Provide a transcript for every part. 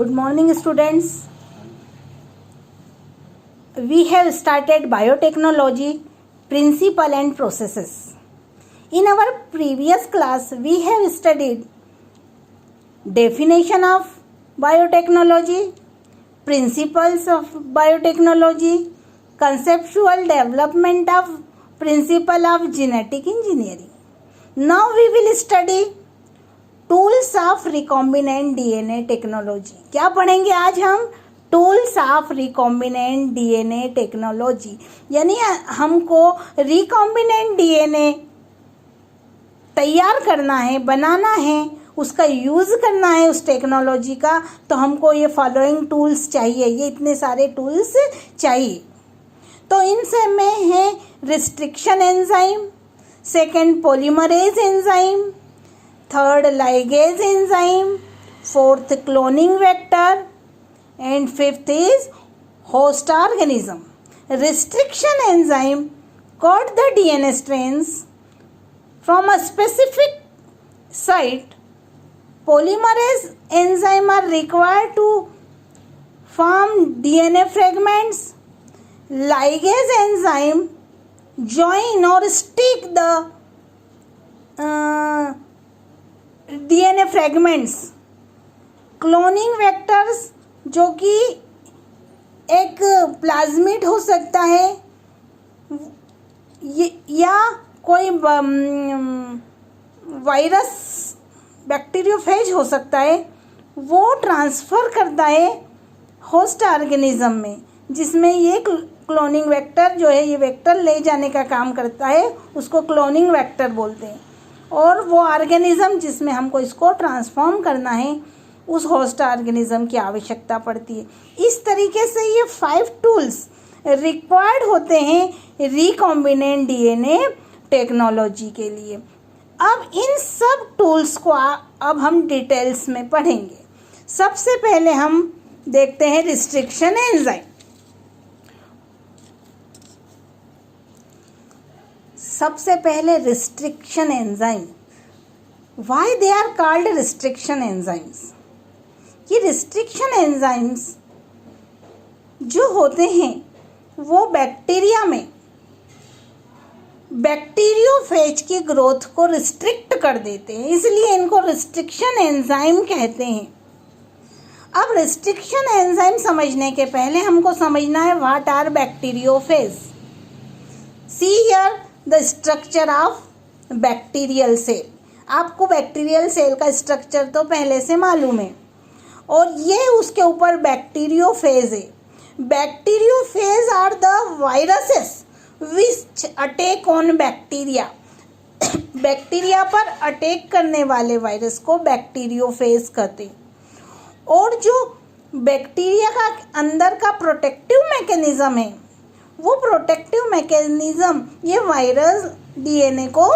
Good morning, students. We have started biotechnology, principle and processes. In our previous class, we have studied definition of biotechnology, principles of biotechnology, conceptual development of principle of genetic engineering. Now we will study tools of recombinant DNA technology. क्या पढ़ेंगे आज हम? Tools of recombinant DNA technology. यानी हमको recombinant DNA तैयार करना है, बनाना है, उसका यूज़ करना है उस टेक्नोलॉजी का, तो हमको ये फॉलोइंग टूल्स चाहिए. ये इतने सारे टूल्स चाहिए. तो इनसे में है restriction enzyme, second polymerase enzyme, third ligase enzyme, fourth cloning vector, and fifth is host organism. Restriction enzyme cut the DNA strands from a specific site. Polymerase enzyme are required to form DNA fragments. Ligase enzyme join or stick the DNA fragments. Cloning vectors जो कि एक plasmid हो सकता है या कोई virus bacteriophage हो सकता है, वो ट्रांसफ़र करता है होस्ट ऑर्गेनिज्म में, जिसमें ये क्लोनिंग वेक्टर जो है, ये वेक्टर ले जाने का काम करता है, उसको क्लोनिंग वेक्टर बोलते हैं. और वो ऑर्गेनिज्म जिसमें हमको इसको ट्रांसफॉर्म करना है, उस होस्ट ऑर्गेनिज्म की आवश्यकता पड़ती है. इस तरीके से ये 5 टूल्स रिक्वायर्ड होते हैं रिकॉम्बिनेंट डीएनए टेक्नोलॉजी के लिए. अब इन सब टूल्स को अब हम डिटेल्स में पढ़ेंगे. सबसे पहले हम देखते हैं रिस्ट्रिक्शन एंजाइम. सबसे पहले restriction enzyme. Why they are called restriction enzymes? ये रिस्ट्रिक्शन एंजाइम्स जो होते हैं वो बैक्टीरिया में बैक्टीरियोफेज की ग्रोथ को रिस्ट्रिक्ट कर देते हैं, इसलिए इनको रिस्ट्रिक्शन एंजाइम कहते हैं. अब रिस्ट्रिक्शन एंजाइम समझने के पहले हमको समझना है what are bacteriophage. See here the structure of bacterial cell. आपको बैक्टीरियल सेल का स्ट्रक्चर तो पहले से मालूम है, और ये उसके ऊपर बैक्टीरियोफेज है. Bacteriophage are the viruses which attack on bacteria. Bacteria पर अटैक करने वाले वायरस को बैक्टीरियोफेज कहते हैं. और जो बैक्टीरिया का अंदर का प्रोटेक्टिव मैकेनिज्म है, वो प्रोटेक्टिव मैकेनिज्म ये वायरस डीएनए को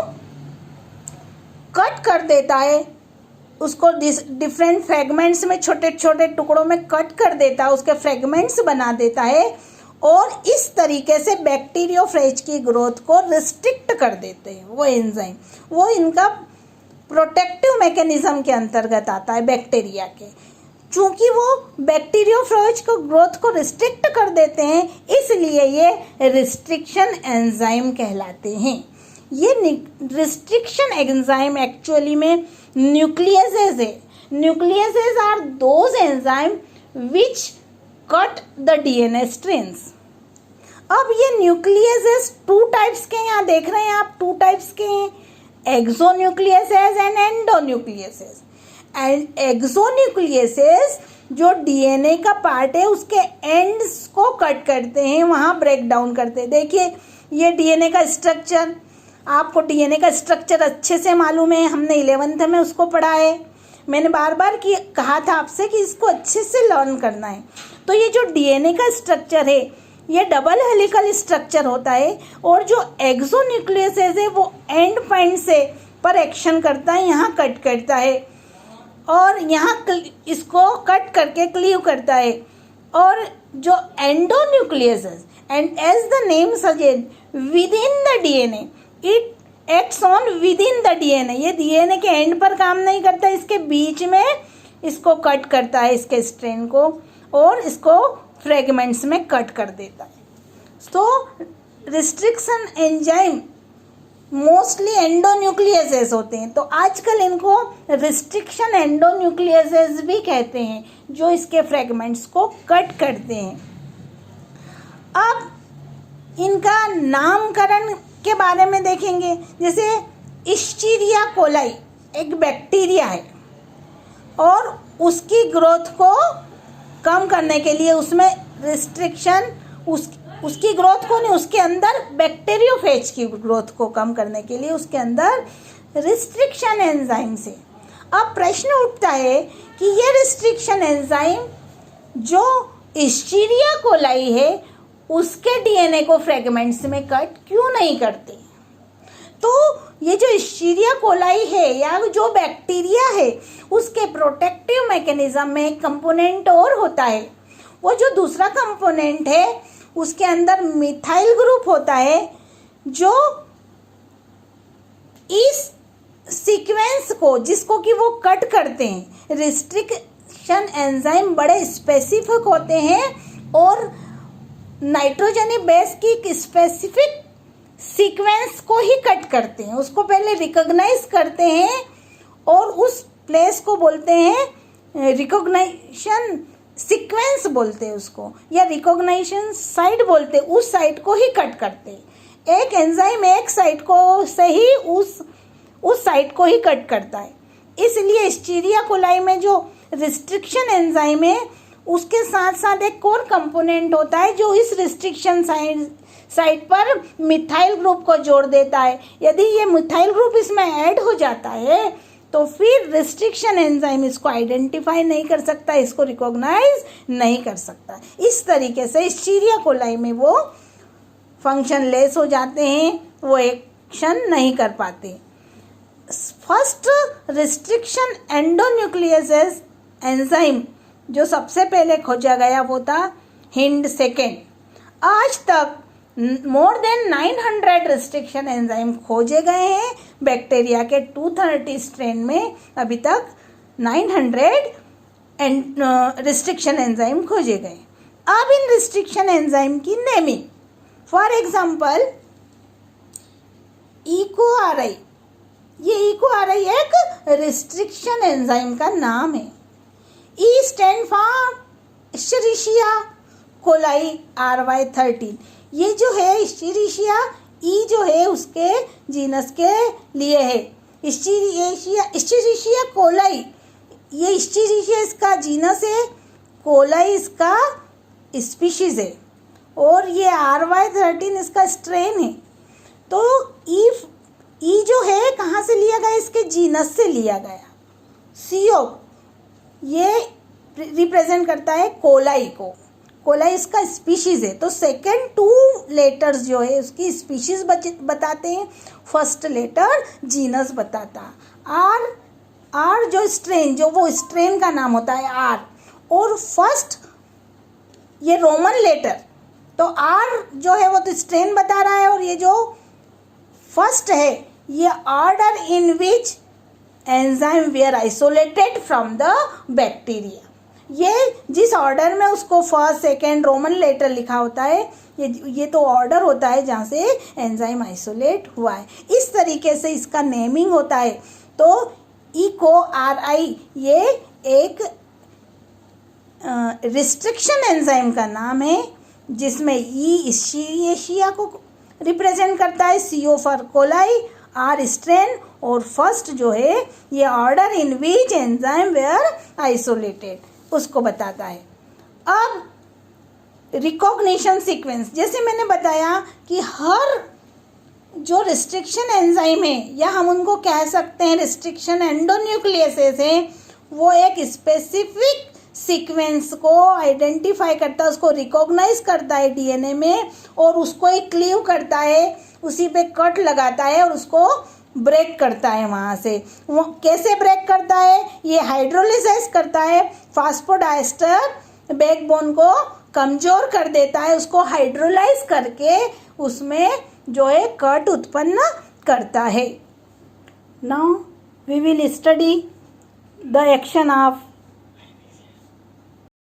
कट कर देता है, उसको डिफरेंट फ्रेगमेंट्स में, छोटे छोटे टुकड़ों में कट कर देता है, उसके फ्रेगमेंट्स बना देता है, और इस तरीके से बैक्टीरियोफेज की ग्रोथ को रिस्ट्रिक्ट कर देते हैं वो एंजाइम. वो इनका प्रोटेक्टिव मैकेनिज्म के अंतर्गत आता है बैक्टीरिया के. चूँकि वो बैक्टीरियोफेज को ग्रोथ को रिस्ट्रिक्ट कर देते हैं, इसलिए ये रिस्ट्रिक्शन एंजाइम कहलाते हैं. ये रिस्ट्रिक्शन एंजाइम एक्चुअली में न्यूक्लियसेस है. Nucleases are those enzyme which cut the DNA strands. अब ये न्यूक्लियसेस 2 टाइप्स के, यहाँ देख रहे हैं आप, 2 टाइप्स के हैं, एक्सोन्यूक्लियसेस एंड एंडोन्यूक्लियसेस. एंड एक्सोन्यूक्लियसेस जो डीएनए का पार्ट है उसके एंड्स को कट करते हैं, वहाँ ब्रेक डाउन करते हैं. देखिए ये डीएनए का स्ट्रक्चर, आपको डीएनए का स्ट्रक्चर अच्छे से मालूम है, हमने 11th में उसको पढ़ा है. मैंने बार बार कहा था आपसे कि इसको अच्छे से लर्न करना है. तो ये जो डीएनए का स्ट्रक्चर है, ये डबल हेलिकल स्ट्रक्चर होता है, और जो एक्सोन्यूक्लियसेस है वो एंड पॉइंट से पर एक्शन करता है, यहाँ कट करता है, और यहाँ इसको कट करके क्लीव करता है. और जो endonucleases, and as the name suggest, within the DNA, it acts on within the DNA. ये डीएनए के एंड पर काम नहीं करता, इसके बीच में इसको कट करता है, इसके स्ट्रैंड को, और इसको फ्रेगमेंट्स में कट कर देता है। तो रिस्ट्रिक्शन एंजाइम मोस्टली एंडोन्यूक्लियसेस होते हैं, तो आजकल इनको रिस्ट्रिक्शन एंडोन्यूक्लियसेस भी कहते हैं, जो इसके फ्रेगमेंट्स को कट करते हैं। अब इनका नामकरण के बारे में देखेंगे। जैसे इश्चीरिया कोलाई एक बैक्टीरिया है, और उसकी ग्रोथ को कम करने के लिए उसमें रिस्ट्रिक्शन, उसकी ग्रोथ को नहीं, उसके अंदर बैक्टीरियोफेज की ग्रोथ को कम करने के लिए उसके अंदर रिस्ट्रिक्शन एंजाइम से। अब प्रश्न उठता है कि ये रिस्ट्रिक्शन एंजाइम जो इश्चीरिया कोलाई है उसके डीएनए को फ्रेगमेंट्स में कट क्यों नहीं करते? तो ये जो इश्चीरिया कोलाई है या जो बैक्टीरिया है उसके प्रोटेक्टिव मैकेनिज्म में एक कंपोनेंट और होता है। वो जो दूसरा कंपोनेंट है उसके अंदर मिथाइल ग्रुप होता है, जो इस सीक्वेंस को, जिसको कि वो कट करते हैं। रिस्ट्रिक्शन एंजाइम बड़े स्पेसिफिक होते हैं और नाइट्रोजनी बेस की एक स्पेसिफिक सीक्वेंस को ही कट करते हैं, उसको पहले रिकॉग्नाइज करते हैं और उस प्लेस को बोलते हैं रिकॉग्निशन सीक्वेंस बोलते हैं उसको, या रिकॉग्निशन साइट बोलते हैं। उस साइट को ही कट करते हैं। एक एंजाइम एक साइट को से ही उस साइट को ही कट करता है। इसलिए इश्चीरिया कोलाई में जो रिस्ट्रिक्शन एंजाइम है उसके साथ साथ एक और कंपोनेंट होता है जो इस रिस्ट्रिक्शन साइट पर मिथाइल ग्रुप को जोड़ देता है। यदि ये मिथाइल ग्रुप इसमें ऐड हो जाता है तो फिर रिस्ट्रिक्शन एंजाइम इसको आइडेंटिफाई नहीं कर सकता, इसको रिकॉग्नाइज नहीं कर सकता। इस तरीके से इश्चीरिया कोलाई में वो फंक्शन लेस हो जाते हैं, वो एक्शन नहीं कर पाते। फर्स्ट रिस्ट्रिक्शन एंडोन्यूक्लियसेस एंजाइम जो सबसे पहले खोजा गया वो था हिंड सेकेंड। आज तक मोर देन 900 रिस्ट्रिक्शन एंजाइम खोजे गए हैं। बैक्टीरिया के 230 स्ट्रेन में अभी तक 900 रिस्ट्रिक्शन एंजाइम खोजे गए। अब इन रिस्ट्रिक्शन एंजाइम की नेमिंग, फॉर एग्जांपल इको-आरआई, ये इको-आरआई एक रिस्ट्रिक्शन एंजाइम का नाम है। E stand for Escherichia coli RY13। ये जो है इश्चीरिया, ई जो है उसके जीनस के लिए है। इश्चीरिया कोलाई, ये इश्चीरिया इसका जीनस है, कोलाई इसका स्पीशीज है, और ये RY13 इसका स्ट्रेन है। तो ई जो है कहाँ से लिया गया? इसके जीनस से लिया गया। CO ये रिप्रेजेंट करता है कोलाई को, कोलाई इसका स्पीशीज है। तो सेकेंड 2 लेटर्स जो है उसकी स्पीशीज बताते हैं, फर्स्ट लेटर जीनस बताता। आर जो स्ट्रेन, जो वो स्ट्रेन का नाम होता है आर, और फर्स्ट ये रोमन लेटर, तो आर जो है वो तो स्ट्रेन बता रहा है, और ये जो फर्स्ट है ये order in which enzyme were isolated from the bacteria. ये जिस ऑर्डर में उसको फर्स्ट सेकेंड रोमन लेटर लिखा होता है, ये तो ऑर्डर होता है जहाँ से एंजाइम आइसोलेट हुआ है। इस तरीके से इसका नेमिंग होता है। तो इको-आरआई ये एक रिस्ट्रिक्शन एंजाइम का नाम है, जिसमें ई इश्चीरिया को रिप्रेजेंट करता है, CO for coli, R strain, और फर्स्ट जो है ये order in which enzyme were isolated उसको बताता है। अब रिकॉग्निशन सीक्वेंस, जैसे मैंने बताया कि हर जो रिस्ट्रिक्शन एंजाइम है, या हम उनको कह सकते हैं रिस्ट्रिक्शन एंडोन्यूक्लियसेस हैं, वो एक स्पेसिफिक सीक्वेंस को आइडेंटिफाई करता है, उसको रिकॉग्नाइज करता है डीएनए में, और उसको एक क्लीव करता है, उसी पे कट लगाता है और उसको ब्रेक करता है। वहाँ से वो कैसे ब्रेक करता है? ये हाइड्रोलाइज करता है, फास्फोडाइस्टर बैकबोन को कमज़ोर कर देता है, उसको हाइड्रोलाइज करके उसमें जो है कट उत्पन्न करता है। Now we will study the action of